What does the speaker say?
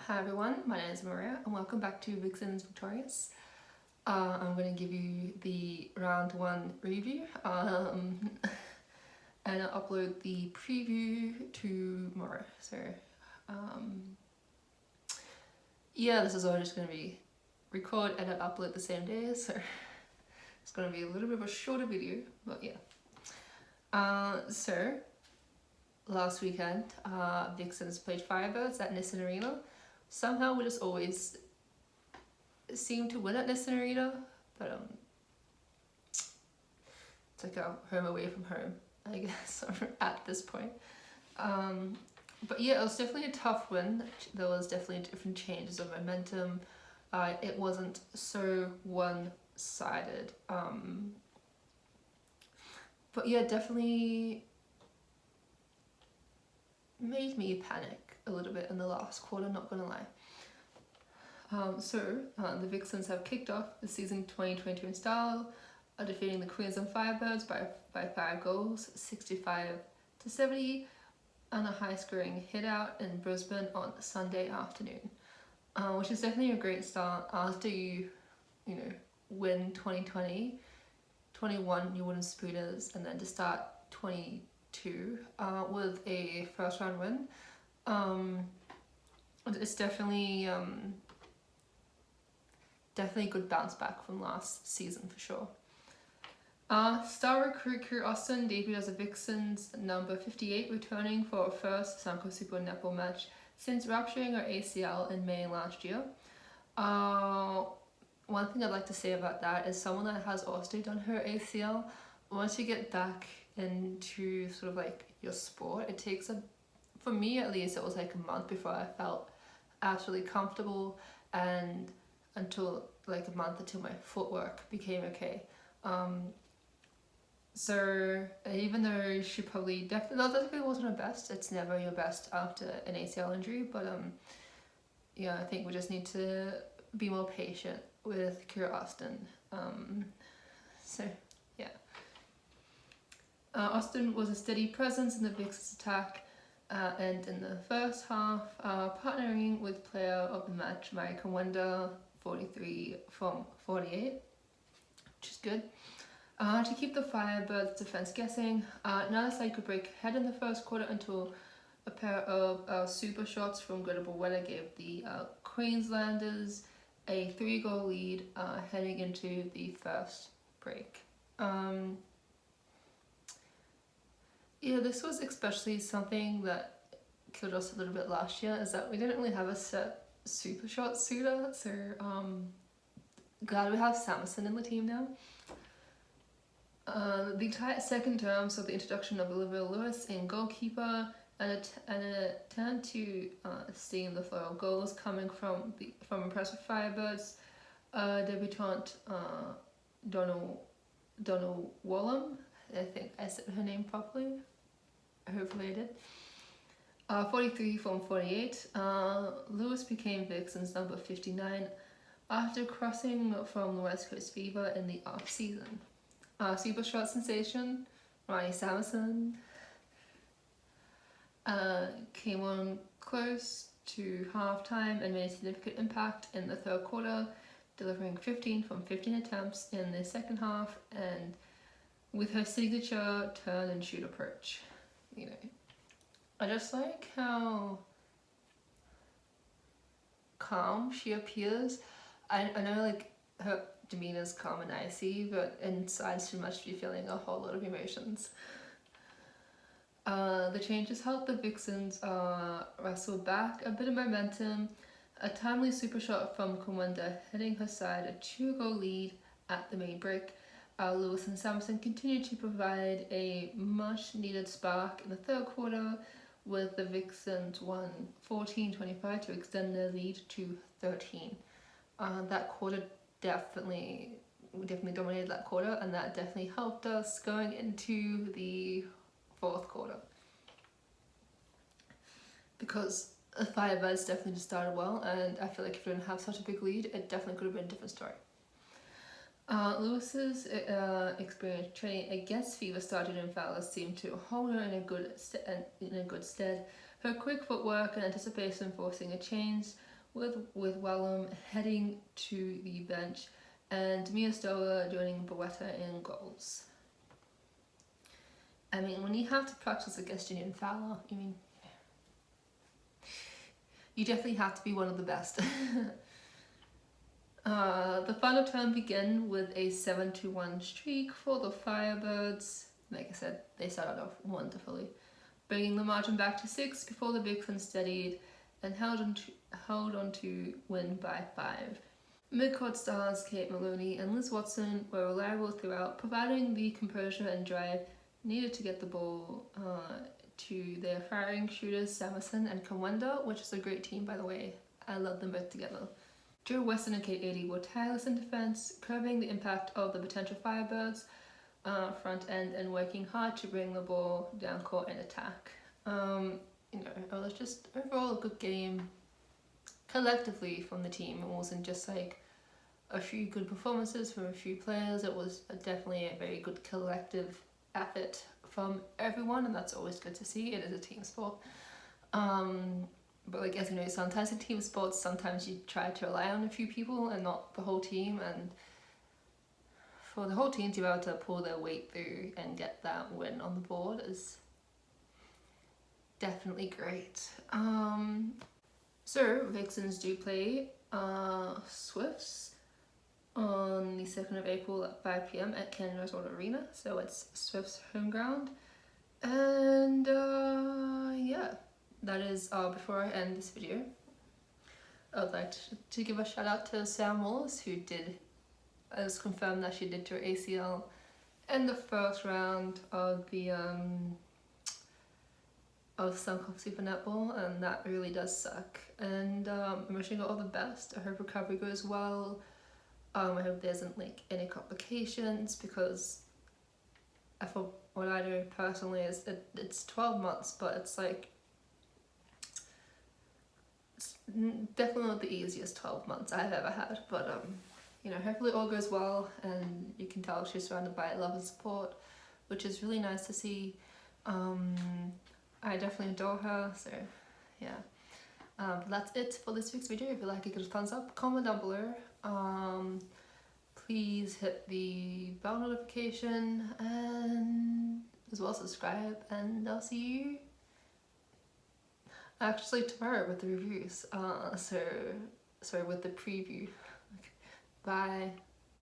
Hi everyone, my name is Maria and welcome back to Vixens Victorious. I'm going to give you the round 1 review and I'll upload the preview tomorrow. So yeah, this is all just going to be record, edit, upload the same day, so it's going to be a little bit of a shorter video, but yeah. So last weekend, Vixens played Firebirds at Nissan Arena. Somehow we just always seem to win at Nissan Arena, but it's like a home away from home, I guess, at this point. But yeah, it was definitely a tough win. There was definitely different changes of momentum. It wasn't so one-sided. But yeah, definitely made me panic a little bit in the last quarter, not gonna lie. The Vixens have kicked off the season 2022 in style, defeating the Queensland Firebirds by 5 goals, 65-70, and a high-scoring hit-out in Brisbane on Sunday afternoon, which is definitely a great start after you win 2020, 21 you win Spooners, and then to start 22 with a first-round win. It's definitely a good bounce back from last season for sure. Star recruit Kurt Austin debuted as a Vixens number 58, returning for a first Suncorp Super Netball match since rupturing her ACL in May last year. One thing I'd like to say about that is someone that has also done her ACL, once you get back into sort of like your sport, it takes for me at least, it was like a month before I felt absolutely comfortable, and until like a month until my footwork became okay. So even though she definitely wasn't her best, it's never your best after an ACL injury, but yeah, I think we just need to be more patient with Kira Austin. So yeah. Austin was a steady presence in the Vixens attack, and in the first half, partnering with player of the match Mike Kawenda, 43 from 48, which is good. To keep the Firebirds defense guessing, neither side could break ahead in the first quarter until a pair of super shots from Greta Weather gave the Queenslanders a 3-goal lead heading into the first break. Yeah, this was especially something that killed us a little bit last year, is that we didn't really have a set super shot shooter, so glad we have Samson in the team now. The entire second term saw the introduction of Olivia Lewis in goalkeeper and an attempt to steam the flow of goals coming from impressive Firebirds debutante Donnell Wallum. I think I said her name properly. Hopefully I did. 43 from 48. Lewis became Vixens number 59 after crossing from the West Coast Fever in the off-season. Super shot sensation Ronnie Samson came on close to halftime and made a significant impact in the third quarter, delivering 15 from 15 attempts in the second half, and with her signature turn and shoot approach. I just like how calm she appears. I know like her demeanor's calm and icy, but inside she must be feeling a whole lot of emotions. The changes helped the Vixens wrestle back a bit of momentum. A timely super shot from Kawenda heading her side a 2-goal lead at the main break. Lewis and Samson continued to provide a much needed spark in the third quarter, with the Vixens won 14-25 to extend their lead to 13. That quarter definitely dominated that quarter, and that definitely helped us going into the fourth quarter, because the Firebirds definitely just started well, and I feel like if we didn't have such a big lead, it definitely could have been a different story. Lewis's experience training against Fever started in Fowler seemed to hold her in a good stead. Her quick footwork and anticipation forcing a change with Wellham heading to the bench, and Mia Stoller joining Boetta in goals. I mean, when you have to practice against Julian Fowler, I mean, you definitely have to be one of the best. The final term began with a 7-1 streak for the Firebirds. Like I said, they started off wonderfully, bringing the margin back to 6 before the Vixens steadied and held on to win by 5. Mid-court stars Kate Maloney and Liz Watson were reliable throughout, providing the composure and drive needed to get the ball to their firing shooters Samuelson and Kamwenda, which is a great team, by the way. I love them both together. Joe Weston and Kate Adie were tireless in defence, curbing the impact of the potential Firebirds front end and working hard to bring the ball down court and attack. It was just overall a good game collectively from the team. It wasn't just like a few good performances from a few players. It was definitely a very good collective effort from everyone, and that's always good to see. It is a team sport. But like, as you know, sometimes in team sports, sometimes you try to rely on a few people and not the whole team, and for the whole team to be able to pull their weight through and get that win on the board is definitely great. So Vixens do play Swifts on the 2nd of April at 5 PM at Canada Resort Arena, so it's Swifts' home ground. And yeah, that is before I end this video, I would like to give a shout out to Sam Wallace, who has confirmed that she did her ACL in the first round of the Suncorp Super Netball, and that really does suck. And I'm wishing her all the best. I hope recovery goes well. I hope there isn't like any complications, because for what I do personally is it's 12 months, but it's like it's definitely not the easiest 12 months I've ever had. But hopefully all goes well, and you can tell she's surrounded by love and support, which is really nice to see. I definitely adore her, so yeah. But that's it for this week's video. If you like it, give it a thumbs up, comment down below. Please hit the bell notification and as well subscribe, and I'll see you actually tomorrow with the reviews. Sorry, with the preview. Bye.